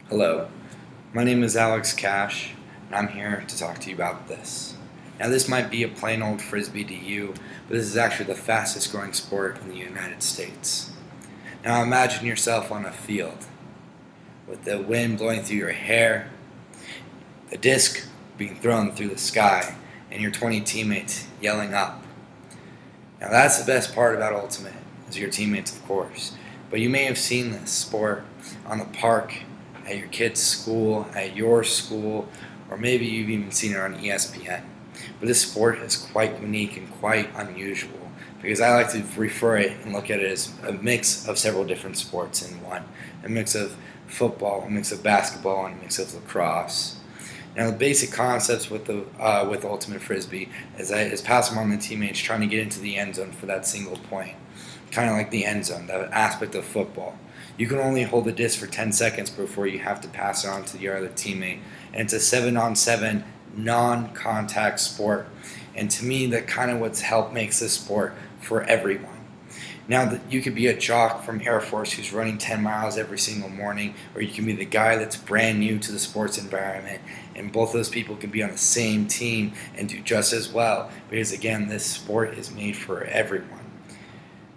Hello, my name is Alex Cash, and I'm here to talk to you about this. Now, this might be a plain old frisbee to you, but this is actually the fastest growing sport in the United States. Now, imagine yourself on a field with the wind blowing through your hair, the disc being thrown through the sky, and your 20 teammates yelling up. Now, that's the best part about Ultimate, is your teammates, of course. But you may have seen this sport on the park, at your kid's school, at your school, or maybe you've even seen it on ESPN. But this sport is quite unique and quite unusual because I like to refer it and look at it as a mix of several different sports in one. A mix of football, a mix of basketball, and a mix of lacrosse. Now, the basic concepts with Ultimate Frisbee is passing on the teammates trying to get into the end zone for that single point, kind of like the end zone, that aspect of football. You can only hold the disc for 10 seconds before you have to pass it on to your other teammate, and it's a 7-on-7 non-contact sport. And to me, that kind of what's helped makes this sport for everyone. Now, you could be a jock from Air Force who's running 10 miles every single morning, or you can be the guy that's brand new to the sports environment, and both those people can be on the same team and do just as well, because again, this sport is made for everyone.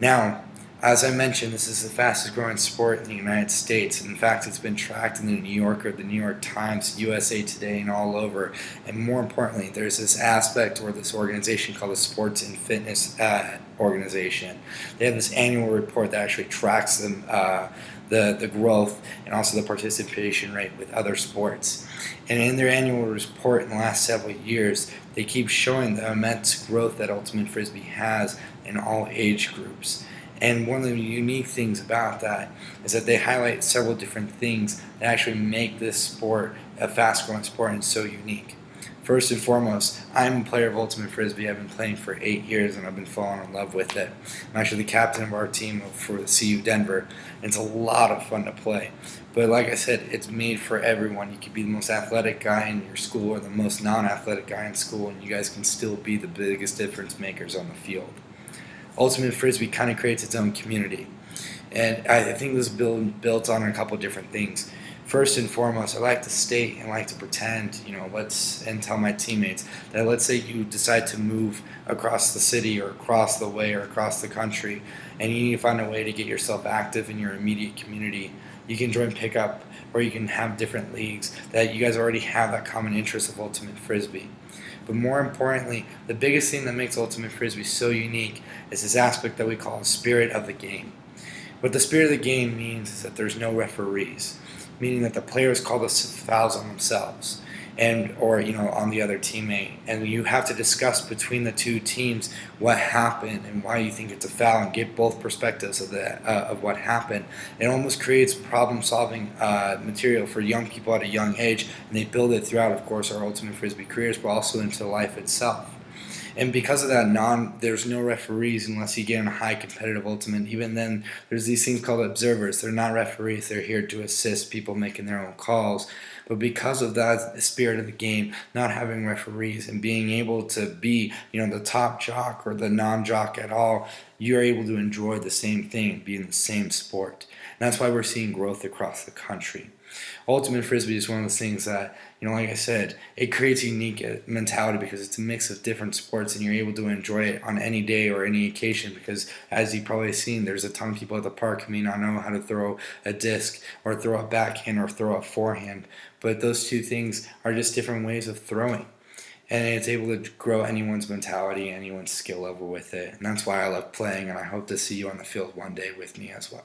Now, as I mentioned, this is the fastest growing sport in the United States. In fact, it's been tracked in the New Yorker, the New York Times, USA Today, and all over. And more importantly, there's this aspect or this organization called the Sports and Fitness Organization. They have this annual report that actually tracks them, the growth and also the participation rate with other sports. And in their annual report in the last several years, they keep showing the immense growth that Ultimate Frisbee has in all age groups. And one of the unique things about that is that they highlight several different things that actually make this sport a fast-growing sport and so unique. First and foremost, I'm a player of Ultimate Frisbee. I've been playing for 8 years and I've been falling in love with it. I'm actually the captain of our team for the CU Denver. And it's a lot of fun to play. But like I said, it's made for everyone. You could be the most athletic guy in your school or the most non-athletic guy in school, and you guys can still be the biggest difference makers on the field. Ultimate Frisbee kind of creates its own community. And I think this built on a couple of different things. First and foremost, I like to state and like to pretend, and tell my teammates that let's say you decide to move across the city or across the way or across the country, and you need to find a way to get yourself active in your immediate community. You can join pickup, or you can have different leagues that you guys already have that common interest of Ultimate Frisbee. But more importantly, the biggest thing that makes Ultimate Frisbee so unique is this aspect that we call the spirit of the game. What the spirit of the game means is that there's no referees, meaning that the players call the fouls on themselves or on the other teammate, and you have to discuss between the two teams what happened and why you think it's a foul and get both perspectives of what happened. It almost creates problem-solving material for young people at a young age, and they build it throughout, of course, our Ultimate Frisbee careers, but also into life itself. And because of that, there's no referees unless you get in a high competitive ultimate. Even then, there's these things called observers. They're not referees. They're here to assist people making their own calls. But because of that, the spirit of the game, not having referees and being able to be, the top jock or the non-jock at all, you're able to enjoy the same thing, be in the same sport. And that's why we're seeing growth across the country. Ultimate Frisbee is one of those things that, like I said, it creates a unique mentality because it's a mix of different sports and you're able to enjoy it on any day or any occasion because, as you've probably seen, there's a ton of people at the park who may not know how to throw a disc or throw a backhand or throw a forehand. But those two things are just different ways of throwing. And it's able to grow anyone's mentality, anyone's skill level with it. And that's why I love playing, and I hope to see you on the field one day with me as well.